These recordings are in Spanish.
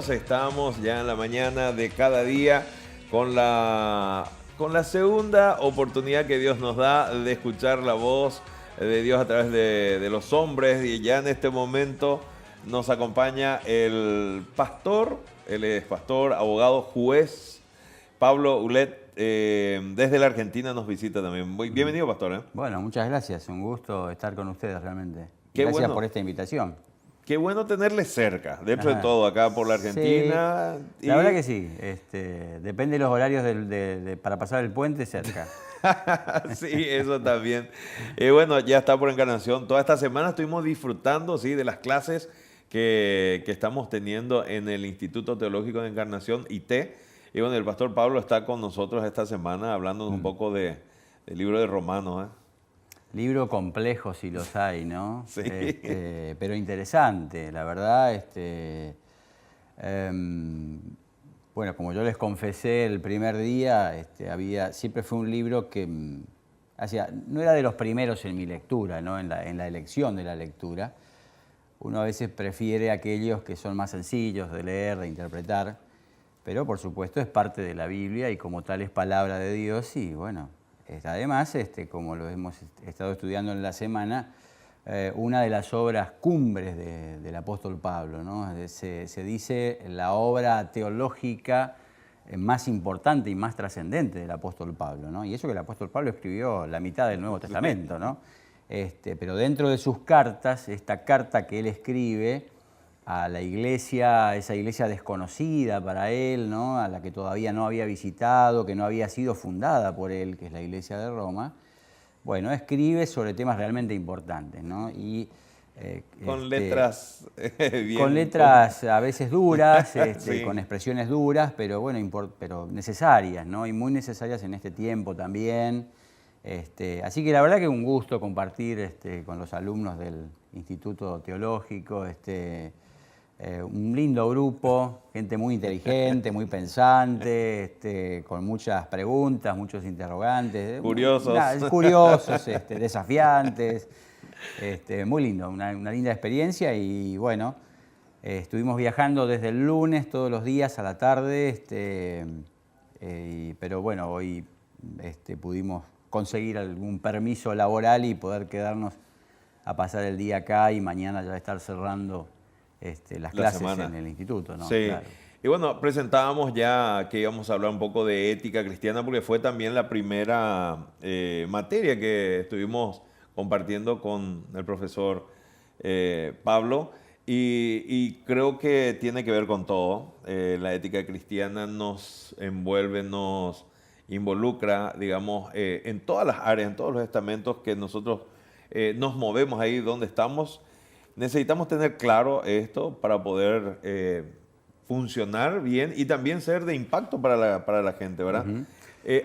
Estamos ya en la mañana de cada día con la segunda oportunidad que Dios nos da de escuchar la voz de Dios a través de los hombres, y ya en este momento nos acompaña el pastor, él es pastor, abogado, juez, Pablo Ulet, desde la Argentina nos visita también. Muy bienvenido, pastor. Bueno, muchas gracias, un gusto estar con ustedes realmente. Qué Gracias bueno. por esta invitación. Qué bueno tenerle cerca, dentro de todo, acá por la Argentina. Sí, la verdad que sí, depende de los horarios para pasar el puente cerca. Sí, eso también. Bueno, ya está por Encarnación. Toda esta semana estuvimos disfrutando, sí, de las clases que estamos teniendo en el Instituto Teológico de Encarnación, IT. Y bueno, el pastor Pablo está con nosotros esta semana hablándonos un poco del libro de Romanos. Libro complejo si los hay, ¿no? Sí. Pero interesante, la verdad. Bueno, como yo les confesé el primer día, siempre fue un libro que no era de los primeros en mi lectura, ¿no? En la elección de la lectura. Uno a veces prefiere aquellos que son más sencillos de leer, de interpretar, pero por supuesto es parte de la Biblia y como tal es palabra de Dios y bueno. Además, como lo hemos estado estudiando en la semana, una de las obras cumbres del apóstol Pablo, ¿no? Se dice la obra teológica más importante y más trascendente del apóstol Pablo, ¿no? Y eso que el apóstol Pablo escribió la mitad del Nuevo Testamento, ¿no? Pero dentro de sus cartas, esta carta que él escribe a la iglesia, esa iglesia desconocida para él, ¿no? A la que todavía no había visitado, que no había sido fundada por él, que es la iglesia de Roma, bueno, escribe sobre temas realmente importantes, ¿no? Y, con letras bien... Con letras a veces duras, Sí. Con expresiones duras, pero bueno, pero necesarias, ¿no? Y muy necesarias en este tiempo también. Así que la verdad que un gusto compartir con los alumnos del Instituto Teológico, un lindo grupo, gente muy inteligente, muy pensante, con muchas preguntas, muchos interrogantes. Curiosos. Curiosos, desafiantes. Muy lindo, una linda experiencia y bueno, estuvimos viajando desde el lunes todos los días a la tarde, pero bueno, hoy pudimos conseguir algún permiso laboral y poder quedarnos a pasar el día acá y mañana ya estar cerrando las clases en el instituto, ¿no? Sí. Claro. Y bueno, presentábamos ya que íbamos a hablar un poco de ética cristiana porque fue también la primera materia que estuvimos compartiendo con el profesor Pablo y creo que tiene que ver con todo. La ética cristiana nos envuelve, nos involucra, digamos, en todas las áreas, en todos los estamentos que nosotros nos movemos ahí donde estamos. Necesitamos tener claro esto para poder funcionar bien y también ser de impacto para la gente, ¿verdad?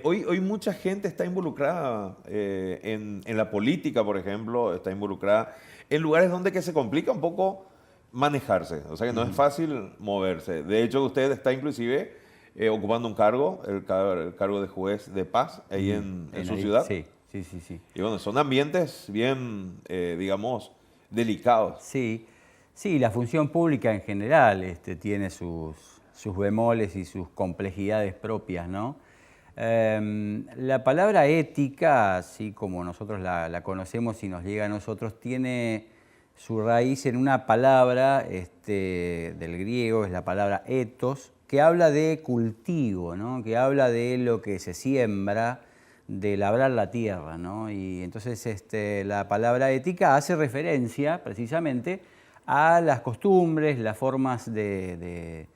Hoy mucha gente está involucrada en la política, por ejemplo, está involucrada en lugares donde que se complica un poco manejarse, o sea que no es fácil moverse. De hecho, usted está inclusive ocupando un cargo, el cargo de juez de paz ahí en su ciudad. Sí. Y bueno, son ambientes bien, digamos, delicados. Sí, la función pública en general tiene sus bemoles y sus complejidades propias, ¿no? La palabra ética, así como nosotros la conocemos y nos llega a nosotros, tiene su raíz en una palabra del griego, es la palabra ethos, que habla de cultivo, ¿no? Que habla de lo que se siembra, de labrar la tierra, ¿no? Y entonces la palabra ética hace referencia precisamente a las costumbres, las formas de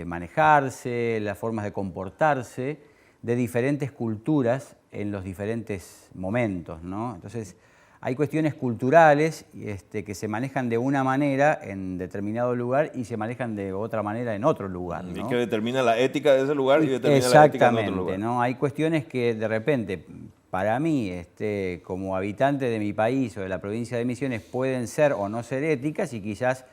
manejarse, las formas de comportarse de diferentes culturas en los diferentes momentos, ¿no? Entonces hay cuestiones culturales que se manejan de una manera en determinado lugar y se manejan de otra manera en otro lugar, ¿no? Y que determina la ética de ese lugar y determina la ética en otro lugar. ¿No? Hay cuestiones que de repente, para mí, como habitante de mi país o de la provincia de Misiones, pueden ser o no ser éticas y quizás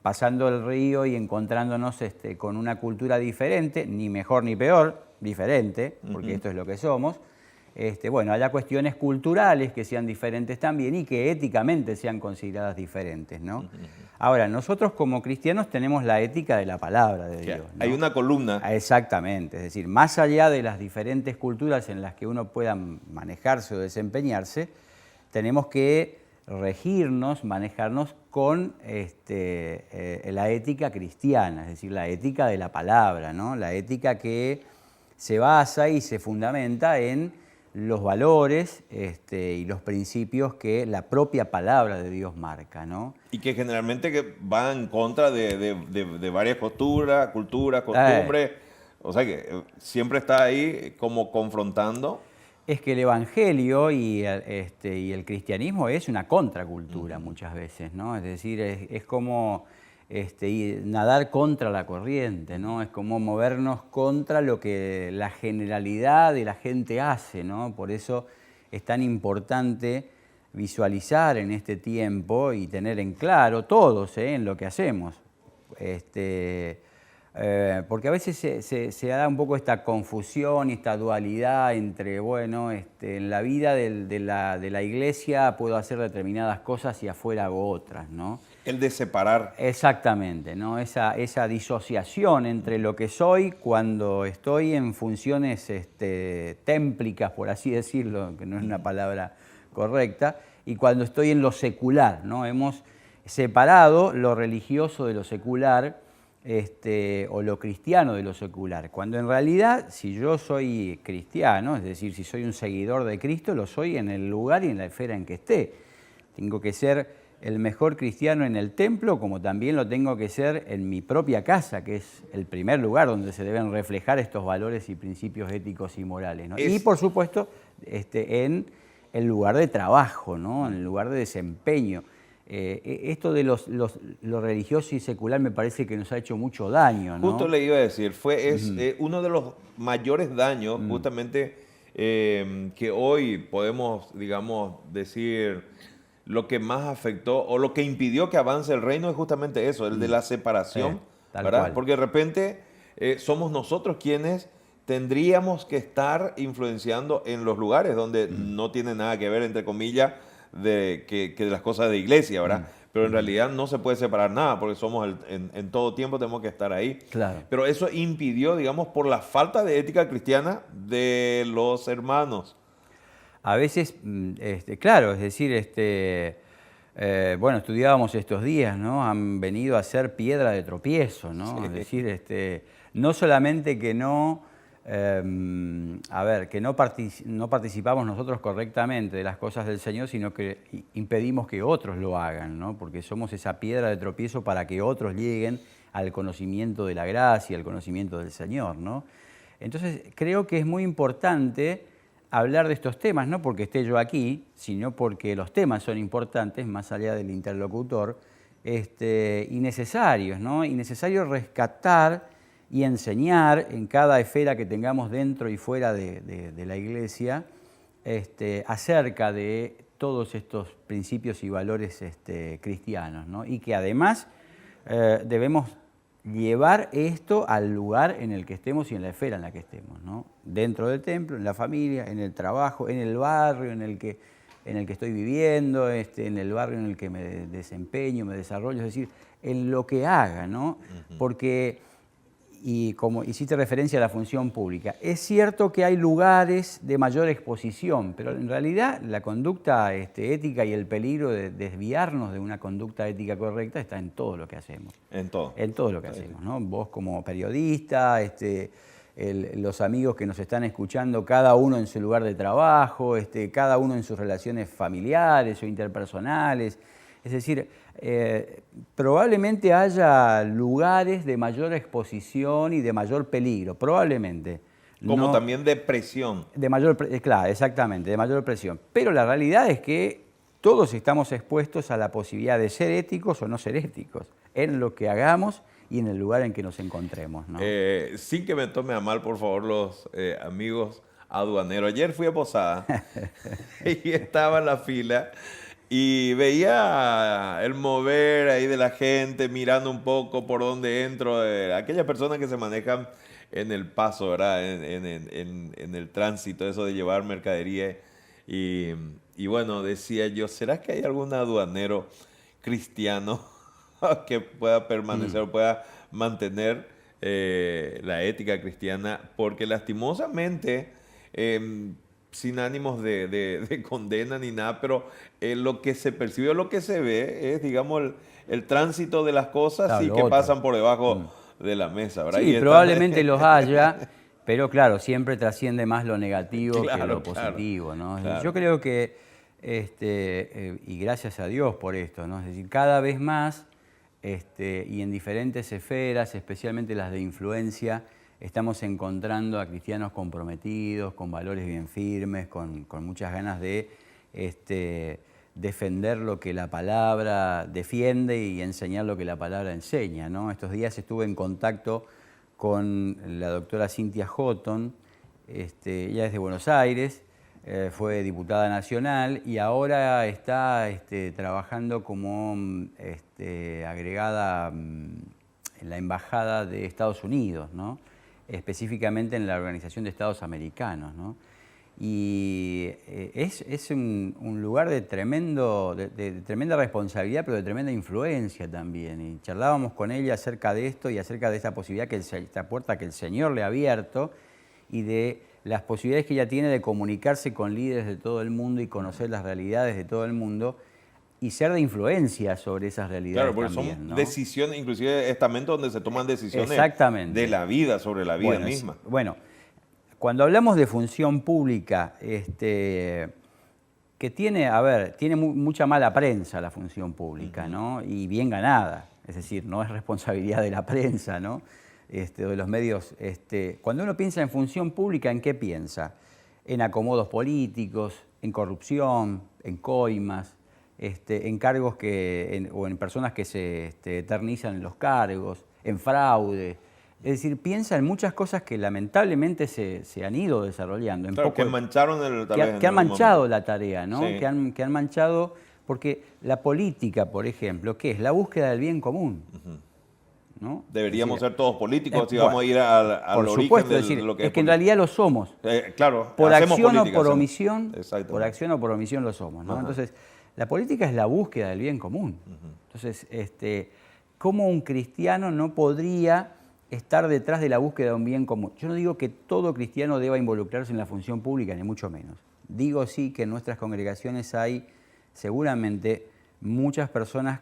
pasando el río y encontrándonos con una cultura diferente, ni mejor ni peor, diferente, porque esto es lo que somos. Bueno, haya cuestiones culturales que sean diferentes también y que éticamente sean consideradas diferentes, ¿no? Ahora, nosotros como cristianos tenemos la ética de la palabra de Dios, ¿no? Hay una columna. Exactamente, es decir, más allá de las diferentes culturas en las que uno pueda manejarse o desempeñarse, tenemos que regirnos, manejarnos con la ética cristiana, es decir, la ética de la palabra, ¿no? La ética que se basa y se fundamenta en los valores y los principios que la propia palabra de Dios marca, ¿no? Y que generalmente que van en contra de varias culturas, costumbres. O sea que siempre está ahí como confrontando. Es que el Evangelio y el cristianismo es una contracultura muchas veces, ¿no? Es decir, es como nadar contra la corriente, ¿no? Es como movernos contra lo que la generalidad de la gente hace, ¿no? Por eso es tan importante visualizar en este tiempo y tener en claro todos en lo que hacemos. Porque a veces se da un poco esta confusión y esta dualidad entre, bueno, en la vida de la iglesia puedo hacer determinadas cosas y afuera hago otras, ¿no? El de separar. Exactamente, ¿no? Esa disociación entre lo que soy cuando estoy en funciones témplicas, por así decirlo, que no es una palabra correcta, y cuando estoy en lo secular, ¿no? Hemos separado lo religioso de lo secular, o lo cristiano de lo secular, cuando en realidad si yo soy cristiano, es decir, si soy un seguidor de Cristo, lo soy en el lugar y en la esfera en que esté. Tengo que ser el mejor cristiano en el templo, como también lo tengo que ser en mi propia casa, que es el primer lugar donde se deben reflejar estos valores y principios éticos y morales, ¿no? Y por supuesto en el lugar de trabajo, ¿no? En el lugar de desempeño. Esto de lo religioso y secular me parece que nos ha hecho mucho daño, ¿no? Justo le iba a decir, uno de los mayores daños, justamente, que hoy podemos, digamos, decir, lo que más afectó o lo que impidió que avance el reino es justamente eso, el de la separación, ¿verdad? Cual. Porque de repente somos nosotros quienes tendríamos que estar influenciando en los lugares donde no tiene nada que ver, entre comillas, que de las cosas de iglesia, ¿verdad? Pero en realidad no se puede separar nada porque somos en todo tiempo tenemos que estar ahí. Claro. Pero eso impidió, digamos, por la falta de ética cristiana de los hermanos. A veces, claro, es decir, bueno, estudiábamos estos días, ¿no? Han venido a ser piedra de tropiezo, ¿no? Sí. Es decir, no solamente que no... que no participamos nosotros correctamente de las cosas del Señor, sino que impedimos que otros lo hagan, ¿no? Porque somos esa piedra de tropiezo para que otros lleguen al conocimiento de la gracia, al conocimiento del Señor, ¿no? Entonces, creo que es muy importante hablar de estos temas, no porque esté yo aquí, sino porque los temas son importantes, más allá del interlocutor, y necesarios, ¿no? Y necesario rescatar y enseñar en cada esfera que tengamos dentro y fuera de la iglesia acerca de todos estos principios y valores cristianos, ¿no? Y que además debemos llevar esto al lugar en el que estemos y en la esfera en la que estemos, ¿no? Dentro del templo, en la familia, en el trabajo, en el barrio en el que estoy viviendo, en el barrio en el que me desempeño, me desarrollo, es decir, en lo que haga, ¿no? Porque... Y como hiciste referencia a la función pública, es cierto que hay lugares de mayor exposición, pero en realidad la conducta ética y el peligro de desviarnos de una conducta ética correcta está en todo lo que hacemos. En todo. En todo lo que hacemos, ¿no? Vos como periodista, los amigos que nos están escuchando, cada uno en su lugar de trabajo, cada uno en sus relaciones familiares o interpersonales. Es decir, probablemente haya lugares de mayor exposición y de mayor peligro, probablemente. Como también de presión. Claro, exactamente, de mayor presión. Pero la realidad es que todos estamos expuestos a la posibilidad de ser éticos o no ser éticos, en lo que hagamos y en el lugar en que nos encontremos, ¿no? Sin que me tome a mal, por favor, los amigos aduaneros. Ayer fui a Posada y estaba en la fila. Y veía el mover ahí de la gente, mirando un poco por dónde entro, aquellas personas que se manejan en el paso, ¿verdad? En el tránsito, eso de llevar mercadería. Y bueno, decía yo, ¿será que hay algún aduanero cristiano que pueda permanecer o pueda mantener la ética cristiana, porque lastimosamente, sin ánimos de condena ni nada, pero lo que se percibe o lo que se ve es, digamos, el tránsito de las cosas Claro, y lo que otro. pasan por debajo de la mesa, ¿verdad? Sí, Y probablemente los haya, pero claro, siempre trasciende más lo negativo que claro, lo positivo, ¿no? Es decir, yo claro. creo que, y gracias a Dios por esto, ¿no? Es decir, cada vez más, y en diferentes esferas, especialmente las de influencia, estamos encontrando a cristianos comprometidos, con valores bien firmes, con muchas ganas de defender lo que la palabra defiende y enseñar lo que la palabra enseña, ¿no? Estos días estuve en contacto con la doctora Cynthia Houghton, ella es de Buenos Aires, fue diputada nacional y ahora está trabajando como agregada en la Embajada de Estados Unidos, ¿no? Específicamente en la Organización de Estados Americanos, ¿no? Y es un lugar de tremenda responsabilidad, pero de tremenda influencia también. Y charlábamos con ella acerca de esto y acerca de esta posibilidad, esta puerta que el Señor le ha abierto y de las posibilidades que ella tiene de comunicarse con líderes de todo el mundo y conocer las realidades de todo el mundo y ser de influencia sobre esas realidades Claro, porque también, son ¿no? decisiones, inclusive estamentos donde se toman decisiones Exactamente. de la vida, sobre la vida Bueno, misma. bueno, cuando hablamos de función pública, que tiene, a ver, tiene mucha mala prensa la función pública, ¿no? Y bien ganada, es decir, no es responsabilidad de la prensa, ¿no? O de los medios. Cuando uno piensa en función pública, ¿en qué piensa? En acomodos políticos, en corrupción, en coimas, en cargos o en personas que se eternizan en los cargos, en fraude. Es decir, piensa en muchas cosas que lamentablemente se han ido desarrollando. Claro, que mancharon que han manchado la tarea, ¿no? Sí. Que han manchado, porque la política, por ejemplo, ¿qué es? La búsqueda del bien común, ¿no? Deberíamos Es decir, ser todos políticos si bueno, vamos a ir al por origen supuesto, de es decir, lo que es que en realidad lo somos. claro, Por hacemos acción o política, por hacemos. omisión, Exactamente. por acción o por omisión lo somos, ¿no? Ajá. Entonces, la política es la búsqueda del bien común. Entonces, ¿cómo un cristiano no podría estar detrás de la búsqueda de un bien común? Yo no digo que todo cristiano deba involucrarse en la función pública, ni mucho menos. Digo sí que en nuestras congregaciones hay seguramente muchas personas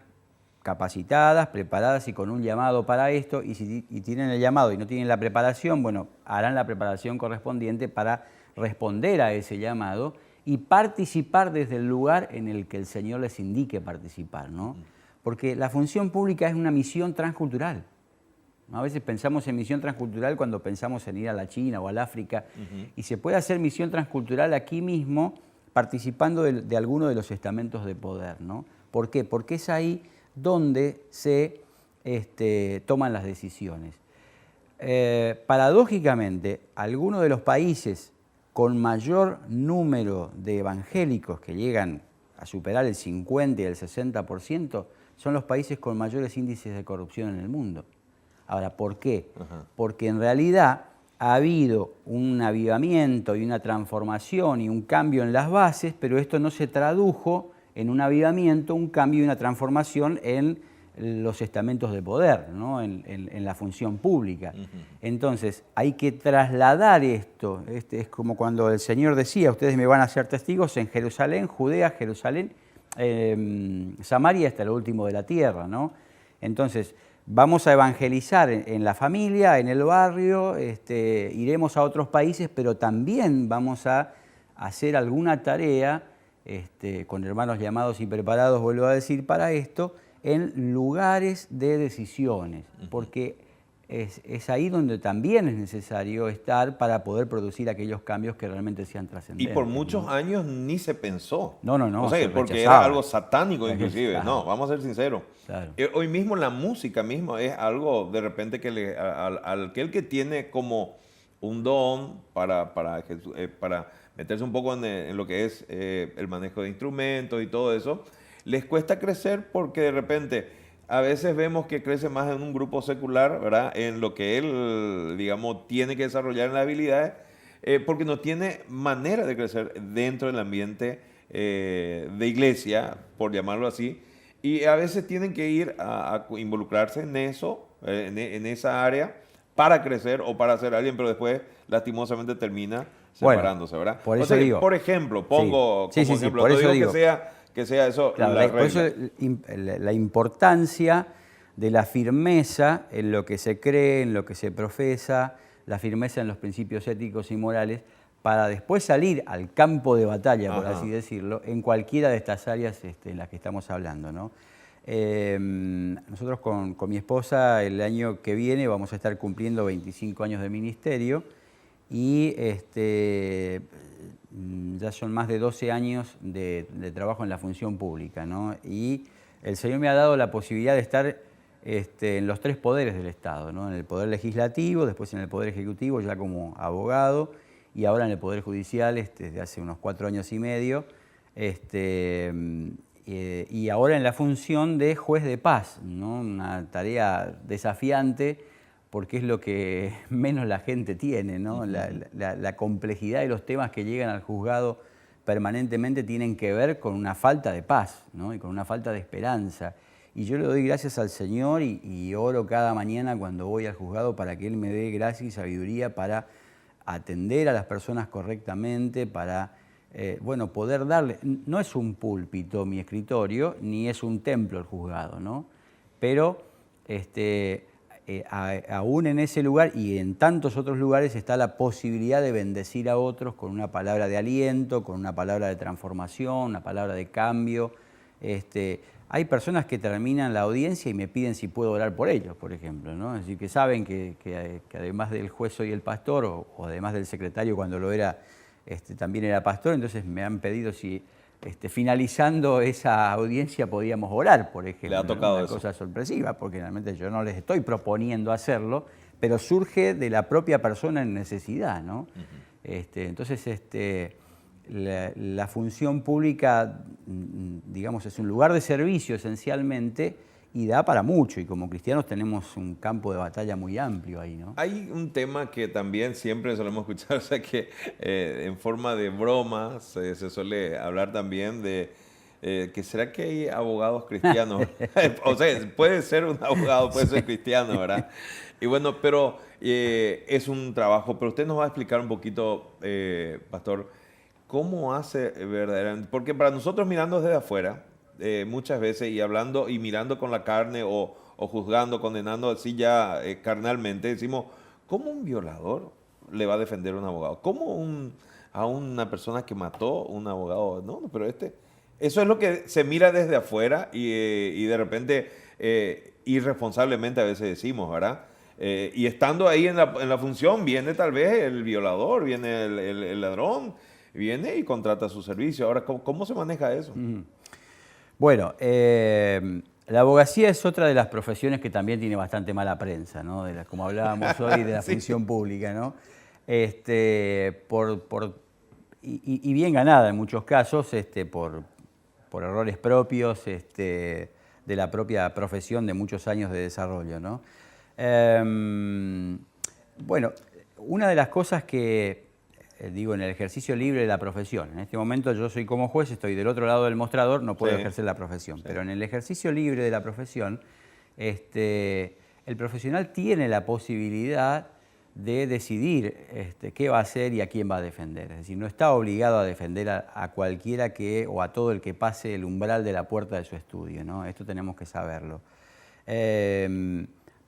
capacitadas, preparadas y con un llamado para esto, y si tienen el llamado y no tienen la preparación, bueno, harán la preparación correspondiente para responder a ese llamado y participar desde el lugar en el que el Señor les indique participar, ¿no? Porque la función pública es una misión transcultural. A veces pensamos en misión transcultural cuando pensamos en ir a la China o al África, y se puede hacer misión transcultural aquí mismo participando de alguno de los estamentos de poder, ¿no? ¿Por qué? Porque es ahí donde se toman las decisiones. Paradójicamente, algunos de los países con mayor número de evangélicos que llegan a superar el 50 y el 60% son los países con mayores índices de corrupción en el mundo. Ahora, ¿por qué? Porque en realidad ha habido un avivamiento y una transformación y un cambio en las bases, pero esto no se tradujo en un avivamiento, un cambio y una transformación en los estamentos de poder, ¿no? en la función pública. Entonces, hay que trasladar esto. Es como cuando el Señor decía, ustedes me van a ser testigos en Jerusalén, Judea, Jerusalén, Samaria hasta lo último de la tierra, ¿no? Entonces, vamos a evangelizar en la familia, en el barrio, iremos a otros países, pero también vamos a hacer alguna tarea, con hermanos llamados y preparados, vuelvo a decir, para esto, en lugares de decisiones, porque es ahí donde también es necesario estar para poder producir aquellos cambios que realmente sean Y trascendentes. por muchos años ni se pensó. No. O sea, se porque rechazaba. era algo satánico inclusive. Claro. No, vamos a ser sinceros. Claro. Hoy mismo la música misma es algo de repente que aquel que tiene como un don para meterse un poco en lo que es el manejo de instrumentos y todo eso, les cuesta crecer porque de repente a veces vemos que crece más en un grupo secular, ¿verdad? En lo que él, digamos, tiene que desarrollar en las habilidades, porque no tiene manera de crecer dentro del ambiente de iglesia, por llamarlo así, Y a veces tienen que ir a involucrarse en eso, en esa área, para crecer o para ser alguien, pero después lastimosamente termina Bueno, separándose, ¿verdad? por O eso sea, digo. por ejemplo, Sí, pongo sí, como sí, sí, ejemplo, por no eso digo digo. que sea eso Claro, la por eso regla. la importancia de la firmeza en lo que se cree, en lo que se profesa, la firmeza en los principios éticos y morales, para después salir al campo de batalla, por así Ajá. decirlo, en cualquiera de estas áreas en las que estamos hablando, ¿no? Nosotros con mi esposa el año que viene vamos a estar cumpliendo 25 años de ministerio y ya son más de 12 años de trabajo en la función pública, ¿no? Y el Señor me ha dado la posibilidad de estar en los tres poderes del Estado, ¿no? En el Poder Legislativo, después en el Poder Ejecutivo ya como abogado y ahora en el Poder Judicial desde hace unos 4 años y medio. Y ahora en la función de juez de paz, ¿no? Una tarea desafiante porque es lo que menos la gente tiene, ¿no? La complejidad de los temas que llegan al juzgado permanentemente tienen que ver con una falta de paz, ¿no? Y con una falta de esperanza. Y yo le doy gracias al Señor y oro cada mañana cuando voy al juzgado para que Él me dé gracia y sabiduría para atender a las personas correctamente, para poder darle. No es un púlpito mi escritorio, ni es un templo el juzgado, ¿no? Pero aún en ese lugar y en tantos otros lugares está la posibilidad de bendecir a otros con una palabra de aliento, con una palabra de transformación, una palabra de cambio. Hay personas que terminan la audiencia y me piden si puedo orar por ellos, por ejemplo, ¿no? Es decir, que saben que además del juez soy el pastor, o además del secretario cuando lo era, también era pastor, entonces me han pedido si finalizando esa audiencia podíamos orar, por ejemplo. Le ha tocado Una eso. cosa sorpresiva, porque realmente yo no les estoy proponiendo hacerlo, pero surge de la propia persona en necesidad, ¿no? Entonces, la función pública, digamos, es un lugar de servicio esencialmente y da para mucho, y como cristianos tenemos un campo de batalla muy amplio ahí, ¿no? Hay un tema que también siempre solemos escuchar, o sea que en forma de broma se suele hablar también de que será que hay abogados cristianos. O sea, puede ser un abogado, puede ser cristiano, ¿verdad? Y bueno, pero es un trabajo, pero usted nos va a explicar un poquito, pastor, cómo hace verdaderamente, porque para nosotros mirando desde afuera, muchas veces y hablando y mirando con la carne o juzgando, condenando así ya carnalmente, decimos, ¿cómo un violador le va a defender a un abogado? ¿Cómo a una persona que mató un abogado? No, pero eso es lo que se mira desde afuera y de repente irresponsablemente a veces decimos, ¿verdad? Y estando ahí en la función, viene tal vez el violador, viene el ladrón, viene y contrata su servicio. Ahora, ¿cómo se maneja eso? Bueno, la abogacía es otra de las profesiones que también tiene bastante mala prensa, ¿no? Como hablábamos hoy, de la Sí. función pública, ¿no? Y bien ganada en muchos casos, por errores propios de la propia profesión de muchos años de desarrollo, ¿no? Bueno, una de las cosas que digo, en el ejercicio libre de la profesión. En este momento yo soy como juez, estoy del otro lado del mostrador, no puedo Sí. ejercer la profesión. Sí. Pero en el ejercicio libre de la profesión, el profesional tiene la posibilidad de decidir qué va a hacer y a quién va a defender. Es decir, no está obligado a defender a cualquiera o a todo el que pase el umbral de la puerta de su estudio, ¿no? Esto tenemos que saberlo.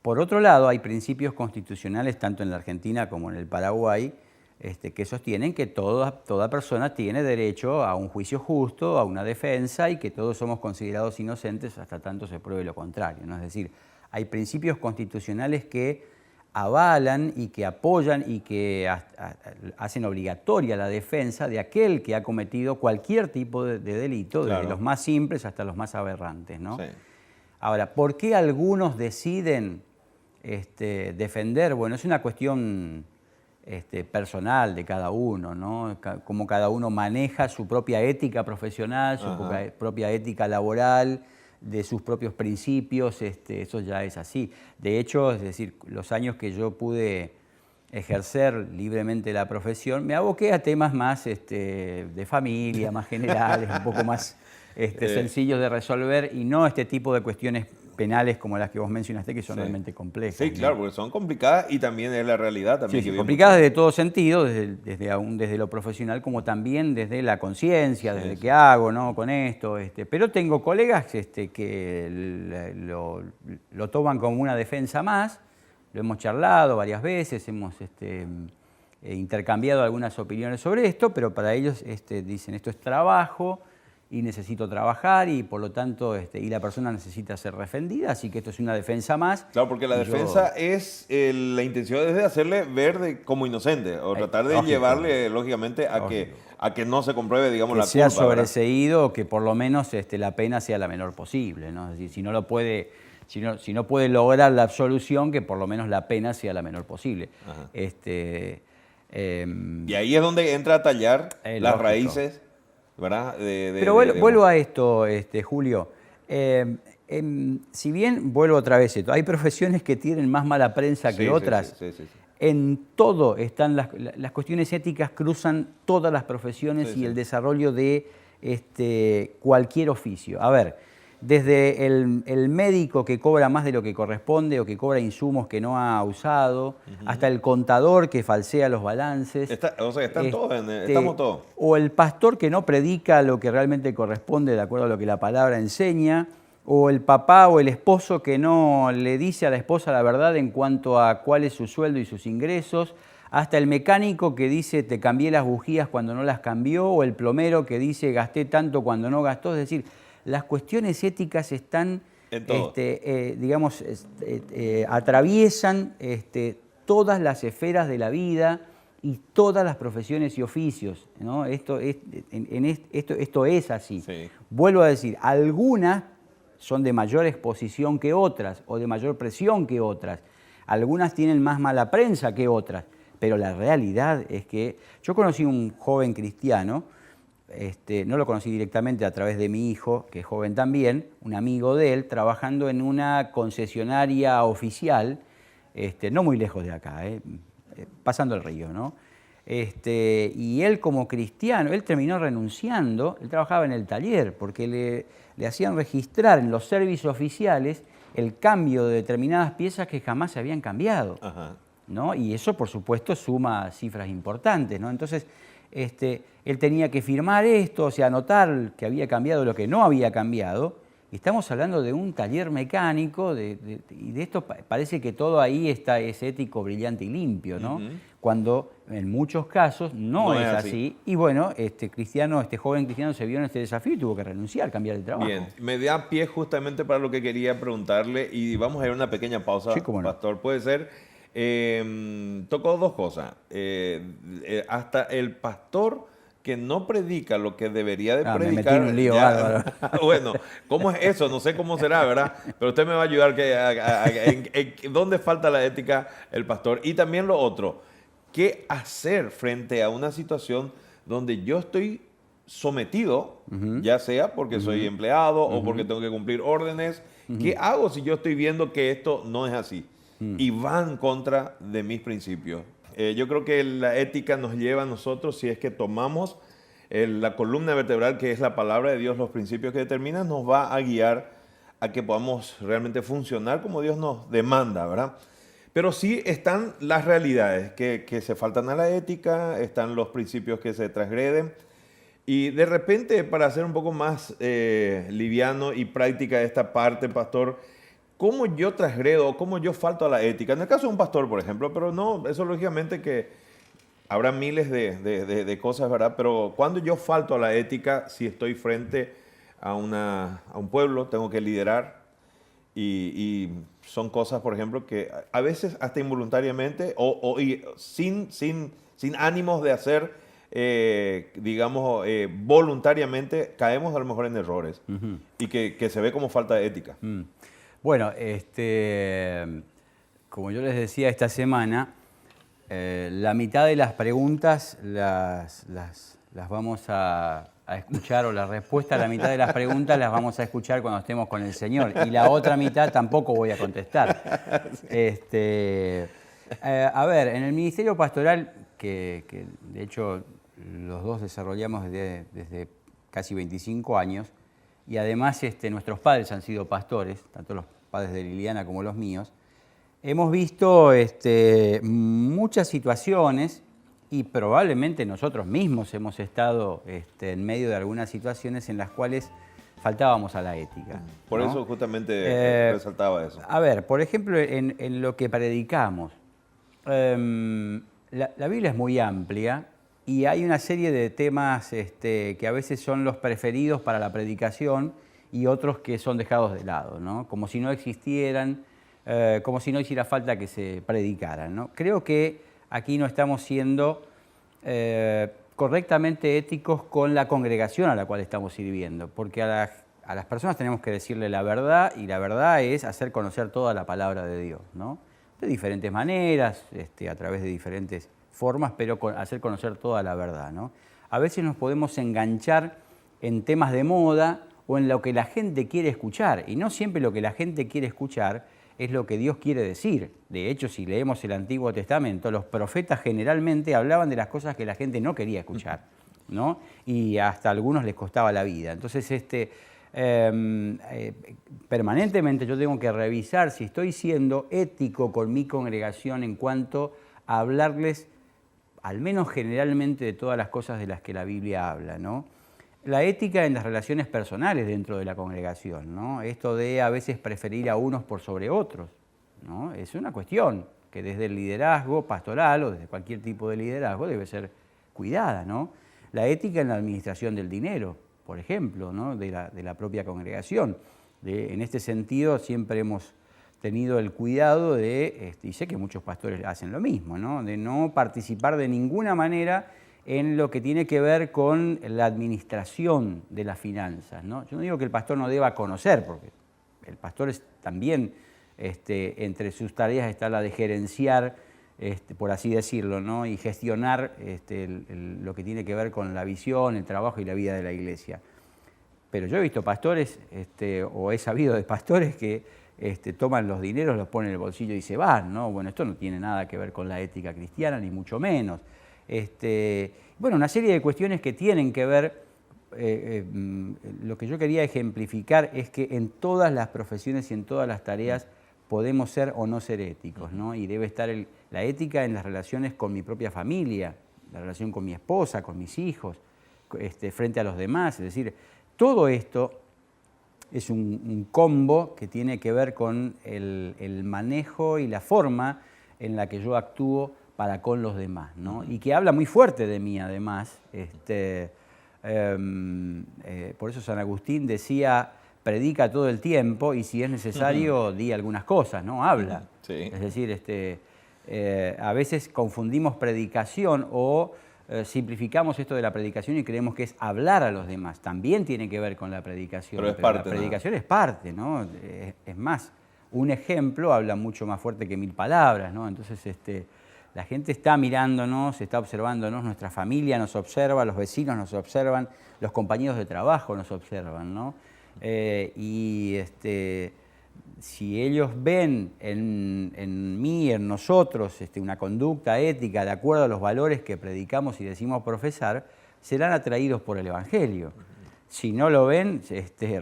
Por otro lado, hay principios constitucionales, tanto en la Argentina como en el Paraguay, que sostienen que toda persona tiene derecho a un juicio justo, a una defensa y que todos somos considerados inocentes hasta tanto se pruebe lo contrario, ¿no? Es decir, hay principios constitucionales que avalan y que apoyan y que hacen obligatoria la defensa de aquel que ha cometido cualquier tipo de delito, Claro. desde los más simples hasta los más aberrantes, ¿no? Sí. Ahora, ¿por qué algunos deciden defender? Bueno, es una cuestión personal de cada uno, ¿no? Cómo cada uno maneja su propia ética profesional, su propia ética laboral, de sus propios principios, eso ya es así. De hecho, es decir, los años que yo pude ejercer libremente la profesión, me aboqué a temas más de familia, más generales, un poco más sencillos de resolver y no este tipo de cuestiones penales como las que vos mencionaste, que son realmente complejas. Sí, claro, porque son complicadas y también es la realidad. También sí, complicadas desde todo sentido, desde lo profesional como también desde la conciencia, desde qué hago, ¿no? Con esto. Pero tengo colegas que lo toman como una defensa más, lo hemos charlado varias veces, hemos intercambiado algunas opiniones sobre esto, pero para ellos dicen esto es trabajo, y necesito trabajar y por lo tanto y la persona necesita ser defendida, así que esto es una defensa más. Claro, porque la defensa es la intención es de hacerle ver como inocente o tratar de llevarle lógicamente a que no se compruebe, digamos, la culpa. Que sea sobreseído o que por lo menos la pena sea la menor posible, ¿no? Es decir, si no puede lograr la absolución, que por lo menos la pena sea la menor posible. Y ahí es donde entra a tallar las raíces, ¿verdad? Pero vuelvo a esto, Julio. Si bien, vuelvo otra vez a esto, hay profesiones que tienen más mala prensa que otras. Sí. En todo están las cuestiones éticas, cruzan todas las profesiones y el desarrollo de cualquier oficio. A ver, desde el médico que cobra más de lo que corresponde o que cobra insumos que no ha usado, hasta el contador que falsea los balances. Estamos todos. O el pastor que no predica lo que realmente corresponde de acuerdo a lo que la palabra enseña, o el papá o el esposo que no le dice a la esposa la verdad en cuanto a cuál es su sueldo y sus ingresos, hasta el mecánico que dice te cambié las bujías cuando no las cambió, o el plomero que dice gasté tanto cuando no gastó. Es decir, las cuestiones éticas están, atraviesan todas las esferas de la vida y todas las profesiones y oficios, ¿no? Esto es así. Sí. Vuelvo a decir, algunas son de mayor exposición que otras o de mayor presión que otras. Algunas tienen más mala prensa que otras, pero la realidad es que yo conocí un joven cristiano. No lo conocí directamente a través de mi hijo, que es joven también, un amigo de él, trabajando en una concesionaria oficial, no muy lejos de acá, pasando el río, ¿no? Y él como cristiano, él terminó renunciando, él trabajaba en el taller, porque le hacían registrar en los servicios oficiales el cambio de determinadas piezas que jamás se habían cambiado, ¿no? Y eso, por supuesto, suma cifras importantes, ¿no? Entonces, él tenía que firmar esto, o sea, anotar que había cambiado lo que no había cambiado. Y estamos hablando de un taller mecánico, y de esto parece que todo ahí es ético, brillante y limpio, ¿no? Cuando en muchos casos no es así. Y bueno, este joven cristiano se vio en este desafío y tuvo que renunciar, cambiar de trabajo. Bien, me da pie justamente para lo que quería preguntarle y vamos a ir a una pequeña pausa, sí, cómo no. Pastor. Puede ser... tocó dos cosas. Hasta el pastor que no predica lo que debería de predicar. Me metí en un lío, bárbaro. Bueno, ¿cómo es eso? No sé cómo será, ¿verdad? Pero usted me va a ayudar en dónde falta la ética el pastor. Y también lo otro, ¿qué hacer frente a una situación donde yo estoy sometido, ya sea porque soy empleado o porque tengo que cumplir órdenes? ¿Qué hago si yo estoy viendo que esto no es así? Y va en contra de mis principios. Yo creo que la ética nos lleva a nosotros, si es que tomamos la columna vertebral que es la palabra de Dios, los principios que determina, nos va a guiar a que podamos realmente funcionar como Dios nos demanda, ¿verdad? Pero sí están las realidades que se faltan a la ética, están los principios que se transgreden. Y de repente, para hacer un poco más liviano y práctica esta parte, pastor, ¿cómo yo transgredo, cómo yo falto a la ética? En el caso de un pastor, por ejemplo, pero no, eso lógicamente que habrá miles de cosas, ¿verdad? Pero cuando yo falto a la ética, si estoy frente a un pueblo, tengo que liderar y son cosas, por ejemplo, que a veces hasta involuntariamente y sin ánimos de hacer, voluntariamente, caemos a lo mejor en errores y que se ve como falta de ética. Bueno, como yo les decía esta semana, la mitad de las preguntas las vamos a escuchar, o la respuesta a la mitad de las preguntas las vamos a escuchar cuando estemos con el Señor. Y la otra mitad tampoco voy a contestar. A ver, en el ministerio pastoral, que de hecho los dos desarrollamos desde casi 25 años, y además nuestros padres han sido pastores, tanto los padres de Liliana como los míos, hemos visto muchas situaciones y probablemente nosotros mismos hemos estado en medio de algunas situaciones en las cuales faltábamos a la ética. Por ¿no? eso justamente resaltaba eso. A ver, por ejemplo, en lo que predicamos, la Biblia es muy amplia y hay una serie de temas que a veces son los preferidos para la predicación y otros que son dejados de lado, ¿no? Como si no existieran, como si no hiciera falta que se predicaran, ¿no? Creo que aquí no estamos siendo correctamente éticos con la congregación a la cual estamos sirviendo, porque a las personas tenemos que decirle la verdad, y la verdad es hacer conocer toda la palabra de Dios, ¿no? De diferentes maneras, a través de diferentes formas, pero hacer conocer toda la verdad, ¿no? A veces nos podemos enganchar en temas de moda o en lo que la gente quiere escuchar, y no siempre lo que la gente quiere escuchar es lo que Dios quiere decir. De hecho, si leemos el Antiguo Testamento, los profetas generalmente hablaban de las cosas que la gente no quería escuchar, ¿no? Y hasta a algunos les costaba la vida. Entonces, permanentemente yo tengo que revisar si estoy siendo ético con mi congregación en cuanto a hablarles, al menos generalmente, de todas las cosas de las que la Biblia habla, ¿no? La ética en las relaciones personales dentro de la congregación, ¿no? Esto de a veces preferir a unos por sobre otros, ¿no? Es una cuestión que desde el liderazgo pastoral o desde cualquier tipo de liderazgo debe ser cuidada, ¿no? La ética en la administración del dinero, por ejemplo, ¿no? de la propia congregación. En este sentido siempre hemos tenido el cuidado de, y sé que muchos pastores hacen lo mismo, ¿no? De no participar de ninguna manera en lo que tiene que ver con la administración de las finanzas, ¿no? Yo no digo que el pastor no deba conocer, porque el pastor también, entre sus tareas está la de gerenciar, por así decirlo, ¿no? Y gestionar lo que tiene que ver con la visión, el trabajo y la vida de la iglesia. Pero yo he visto pastores, o he sabido de pastores que toman los dineros, los ponen en el bolsillo y se van, ¿no? Bueno, esto no tiene nada que ver con la ética cristiana, ni mucho menos. Bueno, una serie de cuestiones que tienen que ver, lo que yo quería ejemplificar es que en todas las profesiones y en todas las tareas podemos ser o no ser éticos, ¿no? Y debe estar la ética en las relaciones con mi propia familia, la relación con mi esposa, con mis hijos, frente a los demás. Es decir, todo esto es un combo que tiene que ver con el manejo y la forma en la que yo actúo para con los demás, ¿no? Y que habla muy fuerte de mí, además. Por eso San Agustín decía, predica todo el tiempo y si es necesario, di algunas cosas, ¿no? Habla. Sí. Es decir, a veces confundimos predicación o simplificamos esto de la predicación y creemos que es hablar a los demás. También tiene que ver con la predicación, pero parte, la predicación es parte, ¿no? Es más, un ejemplo habla mucho más fuerte que 1000 palabras, ¿no? Entonces, la gente está mirándonos, está observándonos, nuestra familia nos observa, los vecinos nos observan, los compañeros de trabajo nos observan, ¿no? Si ellos ven en mí, en nosotros, una conducta ética de acuerdo a los valores que predicamos y decimos profesar, serán atraídos por el Evangelio. Si no lo ven,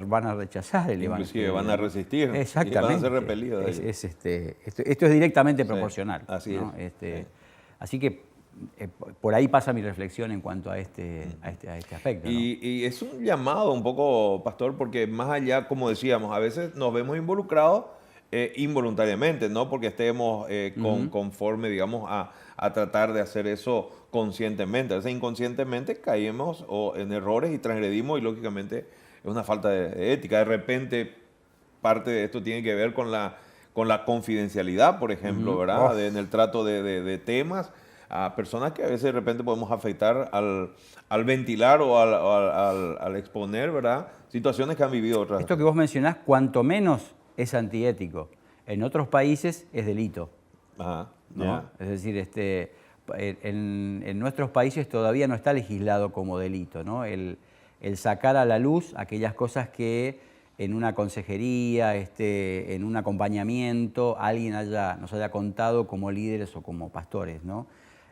van a rechazar el Evangelio. Inclusive van a resistir. Exactamente. Y van a ser repelidos. Esto es directamente proporcional. Así ¿no? es. Así que por ahí pasa mi reflexión en cuanto a este aspecto, ¿no? Y es un llamado un poco, pastor, porque más allá, como decíamos, a veces nos vemos involucrados involuntariamente, no porque estemos conforme, digamos, a tratar de hacer eso conscientemente. A veces inconscientemente caemos en errores y transgredimos y lógicamente es una falta de ética. De repente parte de esto tiene que ver con la confidencialidad, por ejemplo, ¿verdad? En el trato de temas a personas que a veces de repente podemos afectar al ventilar o al exponer, ¿verdad? Situaciones que han vivido otras. Esto que vos mencionás, cuanto menos es antiético. En otros países es delito. Ajá, ¿no? yeah. Es decir, en nuestros países todavía no está legislado como delito, ¿no? El sacar a la luz aquellas cosas que en una consejería, en un acompañamiento, alguien nos haya contado como líderes o como pastores, ¿no?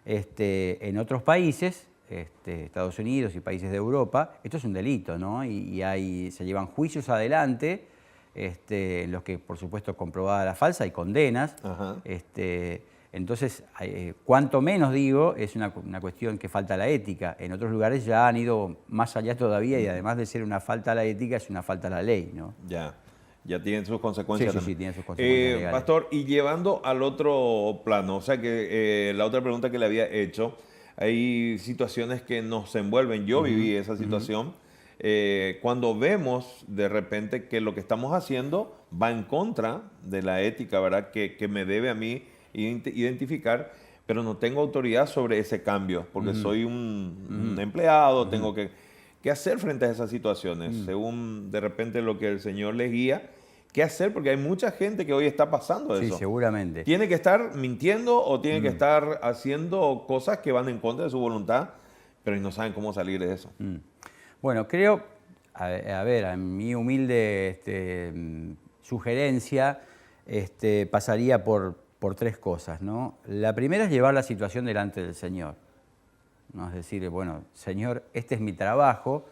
En otros países Estados Unidos y países de Europa, esto es un delito, ¿no? Se llevan juicios adelante, en los que, por supuesto, comprobada la falsa, hay condenas. Ajá. Entonces, cuanto menos digo, es una cuestión que falta la ética. En otros lugares ya han ido más allá todavía y además de ser una falta a la ética, es una falta a la ley, ¿no? Ya tienen sus consecuencias. Sí, tienen sus consecuencias legales. Pastor, y llevando al otro plano, o sea que la otra pregunta que le había hecho, hay situaciones que nos envuelven. Yo viví esa situación. Cuando vemos de repente que lo que estamos haciendo va en contra de la ética, ¿verdad? Que me debe a mí identificar, pero no tengo autoridad sobre ese cambio, porque soy un empleado, tengo que hacer frente a esas situaciones, según de repente lo que el Señor les guía, qué hacer, porque hay mucha gente que hoy está pasando eso. Sí, seguramente. Tiene que estar mintiendo o tiene que estar haciendo cosas que van en contra de su voluntad, pero no saben cómo salir de eso. Bueno, creo, a ver, a mi humilde sugerencia, pasaría por tres cosas, ¿no? La primera es llevar la situación delante del Señor, ¿no? Es decir, bueno, Señor, este es mi trabajo,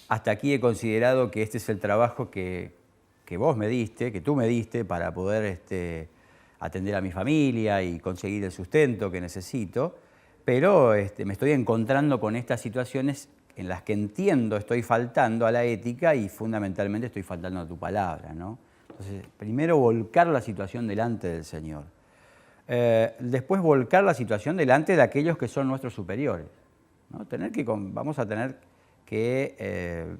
hasta aquí he considerado que este es el trabajo que vos me diste, que tú me diste para poder atender a mi familia y conseguir el sustento que necesito, pero me estoy encontrando con estas situaciones en las que entiendo estoy faltando a la ética y fundamentalmente estoy faltando a tu palabra, ¿no? Entonces, primero volcar la situación delante del Señor. Después volcar la situación delante de aquellos que son nuestros superiores, ¿no? Vamos a tener que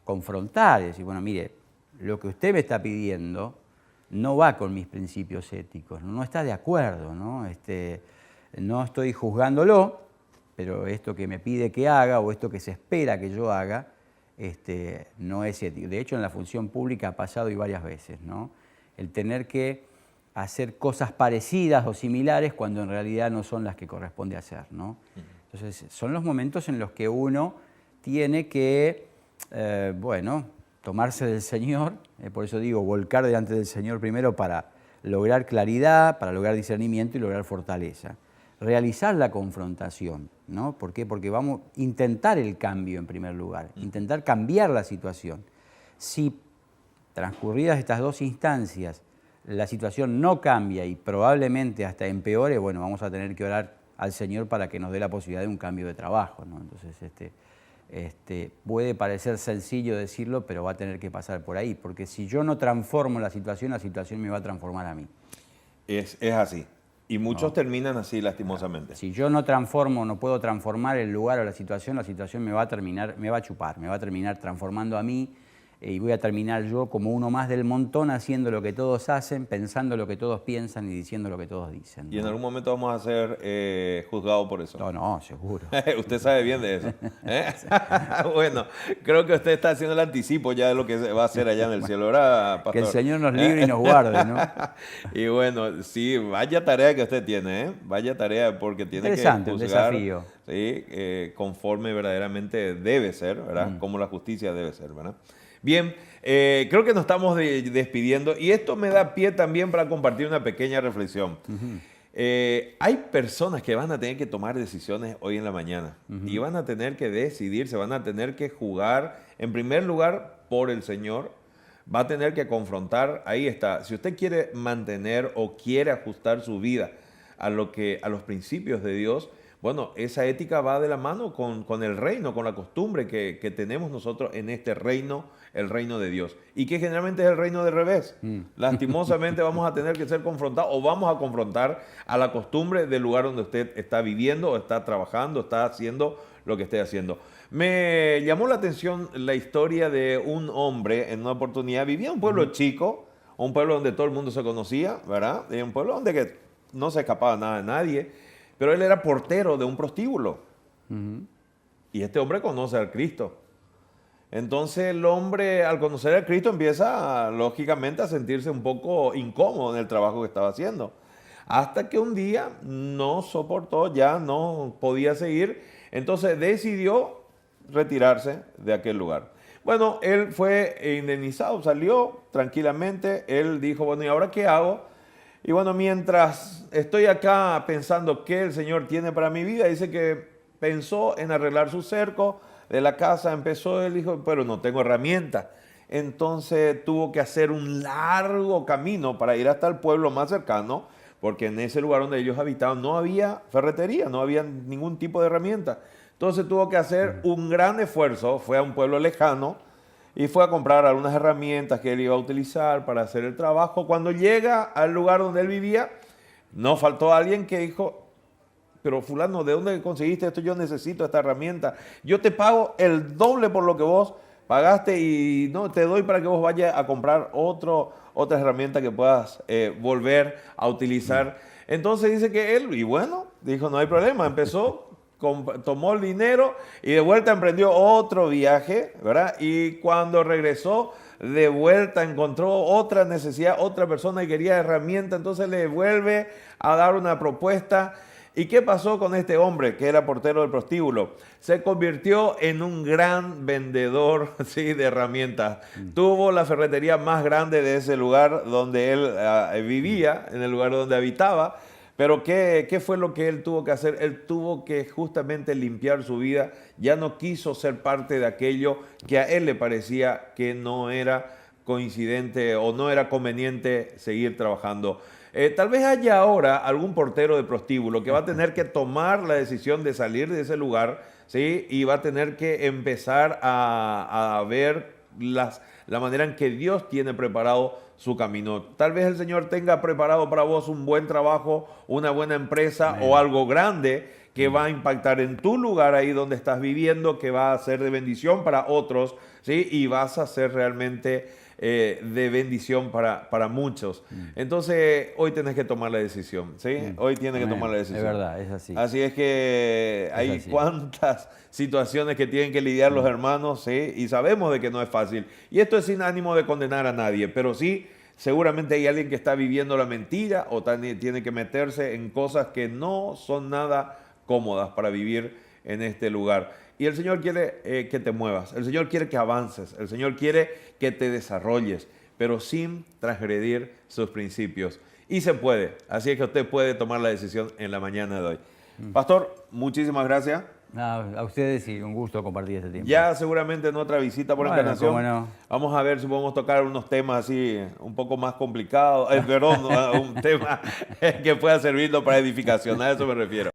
confrontar y decir, bueno, mire, lo que usted me está pidiendo no va con mis principios éticos, no está de acuerdo, ¿no? No estoy juzgándolo, pero esto que me pide que haga o esto que se espera que yo haga, no es ético. De hecho, en la función pública ha pasado y varias veces, ¿no? El tener que hacer cosas parecidas o similares cuando en realidad no son las que corresponde hacer, ¿no? Entonces, son los momentos en los que uno tiene que, tomarse del Señor, por eso digo, volcar delante del Señor primero para lograr claridad, para lograr discernimiento y lograr fortaleza. Realizar la confrontación, ¿no? ¿Por qué? Porque vamos a intentar el cambio en primer lugar, intentar cambiar la situación. Si transcurridas estas dos instancias la situación no cambia y probablemente hasta empeore, bueno, vamos a tener que orar al Señor para que nos dé la posibilidad de un cambio de trabajo, ¿no? Entonces, puede parecer sencillo decirlo, pero va a tener que pasar por ahí, porque si yo no transformo la situación me va a transformar a mí. Es así. Y muchos terminan así, lastimosamente. Si yo no transformo, no puedo transformar el lugar o la situación me va a chupar, me va a terminar transformando a mí y voy a terminar yo como uno más del montón haciendo lo que todos hacen, pensando lo que todos piensan y diciendo lo que todos dicen, ¿no? Y en algún momento vamos a ser juzgados por eso. No, seguro. Usted sabe bien de eso. Bueno, creo que usted está haciendo el anticipo ya de lo que va a hacer allá en el cielo, ¿verdad, pastor? Que el Señor nos libre y nos guarde, ¿no? Y bueno, sí, vaya tarea que usted tiene, ¿eh? Vaya tarea, porque tiene que juzgar, un desafío. ¿sí? Conforme verdaderamente debe ser, ¿verdad? Como la justicia debe ser, ¿verdad? Bien, creo que nos estamos despidiendo y esto me da pie también para compartir una pequeña reflexión. Hay personas que van a tener que tomar decisiones hoy en la mañana y van a tener que decidir, se van a tener que jugar, en primer lugar, por el Señor. Va a tener que confrontar, ahí está. Si usted quiere mantener o quiere ajustar su vida a los principios de Dios, bueno, esa ética va de la mano con el reino, con la costumbre que tenemos nosotros en este reino, el reino de Dios. Y que generalmente es el reino del revés. Lastimosamente vamos a tener que ser confrontados o vamos a confrontar a la costumbre del lugar donde usted está viviendo o está trabajando, está haciendo lo que esté haciendo. Me llamó la atención la historia de un hombre en una oportunidad. Vivía en un pueblo chico, un pueblo donde todo el mundo se conocía, ¿verdad? Un pueblo donde que no se escapaba nada de nadie. Pero él era portero de un prostíbulo. Y este hombre conoce al Cristo. Entonces el hombre, al conocer al Cristo, empieza lógicamente a sentirse un poco incómodo en el trabajo que estaba haciendo. Hasta que un día no soportó, ya no podía seguir. Entonces decidió retirarse de aquel lugar. Bueno, él fue indemnizado, salió tranquilamente. Él dijo, bueno, ¿y ahora qué hago? Y bueno, mientras estoy acá pensando qué el Señor tiene para mi vida, dice que pensó en arreglar su cerco de la casa, empezó, él dijo, pero no tengo herramientas. Entonces tuvo que hacer un largo camino para ir hasta el pueblo más cercano, porque en ese lugar donde ellos habitaban no había ferretería, no había ningún tipo de herramienta. Entonces tuvo que hacer un gran esfuerzo, fue a un pueblo lejano y fue a comprar algunas herramientas que él iba a utilizar para hacer el trabajo. Cuando llega al lugar donde él vivía, no faltó alguien que dijo, pero fulano, ¿de dónde conseguiste esto? Yo necesito esta herramienta. Yo te pago el doble por lo que vos pagaste y no te doy para que vos vayas a comprar otra herramienta que puedas volver a utilizar. Entonces dice que él, y bueno, dijo, no hay problema, empezó, tomó el dinero y de vuelta emprendió otro viaje, ¿verdad? Y cuando regresó, de vuelta encontró otra necesidad, otra persona que quería herramienta, entonces le vuelve a dar una propuesta. ¿Y qué pasó con este hombre que era portero del prostíbulo? Se convirtió en un gran vendedor, ¿sí?, de herramientas. Tuvo la ferretería más grande de ese lugar donde él vivía, en el lugar donde habitaba. Pero ¿qué fue lo que él tuvo que hacer? Él tuvo que justamente limpiar su vida. Ya no quiso ser parte de aquello que a él le parecía que no era coincidente o no era conveniente seguir trabajando. Tal vez haya ahora algún portero de prostíbulo que va a tener que tomar la decisión de salir de ese lugar, ¿sí? Y va a tener que empezar a ver la manera en que Dios tiene preparado su camino. Tal vez el Señor tenga preparado para vos un buen trabajo, una buena empresa Amén. o algo grande que va a impactar en tu lugar ahí donde estás viviendo, que va a ser de bendición para otros, ¿sí? Y vas a ser realmente de bendición para muchos. Entonces, hoy tenés que tomar la decisión, ¿sí? Hoy tienes que tomar la decisión. Es verdad, es así. Así es que hay así. cuantas situaciones que tienen que lidiar los hermanos, ¿sí? Y sabemos de que no es fácil. Y esto es sin ánimo de condenar a nadie, pero sí, seguramente hay alguien que está viviendo la mentira o tiene que meterse en cosas que no son nada cómodas para vivir en este lugar. Y el Señor quiere que te muevas, el Señor quiere que avances, el Señor quiere que te desarrolles, pero sin transgredir sus principios. Y se puede, así es que usted puede tomar la decisión en la mañana de hoy. Pastor, muchísimas gracias. A ustedes y un gusto compartir este tiempo. Ya seguramente en otra visita por Encarnación cómo no. vamos a ver si podemos tocar unos temas así un poco más complicados, perdón, un tema que pueda servirnos para edificación, a eso me refiero.